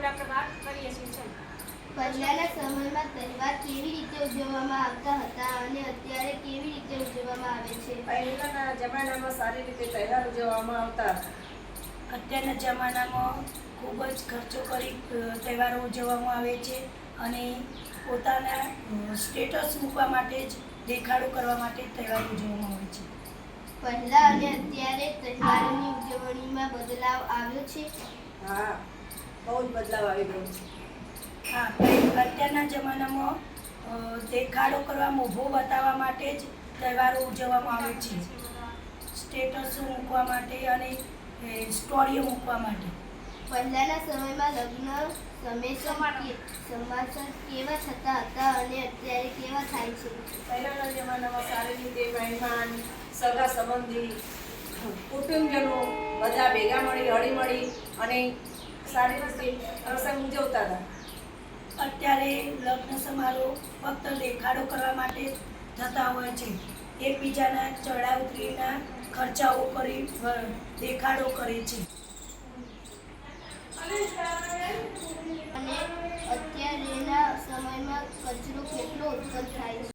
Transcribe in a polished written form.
ઉપર આપણે વાત કરીએ છીએ. પહેલાના સમયમાં તહેવાર કેવી રીતે ઉજવવામાં આવતા હતા અને અત્યારે કેવી રીતે ઉજવવામાં આવે છે? પહેલાના જમાનામાં સારી રીતે તહેવાર ઉજવવામાં આવતા. અત્યારના જમાનામાં ખૂબ જ ખર્ચો કરી તહેવારો ઉજવવામાં આવે છે અને પોતાના સ્ટેટસ મૂકવા માટે જ દેખાડો કરવા માટે તહેવાર ઉજવવામાં આવે છે. પહેલા અને અત્યારે તહેવારોની ઉજવણીમાં બદલાવ આવ્યો છે. હા, બહુ જ બદલાવ આવી ગયો છે. હા, અત્યારના જમાનામાં દેખાડો કરવા, મોભો બતાવવા માટે જ તહેવારો ઉજવવામાં આવે છે. સ્ટેટસો મૂકવા માટે અને સ્ટોરીઓ મૂકવા માટે. પહેલાના સમયમાં લગ્ન સમાસર કેવા થતા હતા અને અત્યારે કેવા થાય છે? પહેલાના જમાનામાં સારી રીતે મહેમાન, સગા સંબંધી, કુટુંબજનો બધા ભેગા મળી હળીમળી અને સારી રીતે પ્રસંગ ઉજવતા હતા. અત્યારે લગ્ન સમારોહ ફક્ત દેખાડો કરવા માટે થતા હોય છે. એકબીજાના ચડા ઉતરીના ખર્ચાઓ કરી દેખાડો કરે છે. અને અત્યારેના સમયમાં કચરો કેટલો ઉત્પન્ન થાય છે?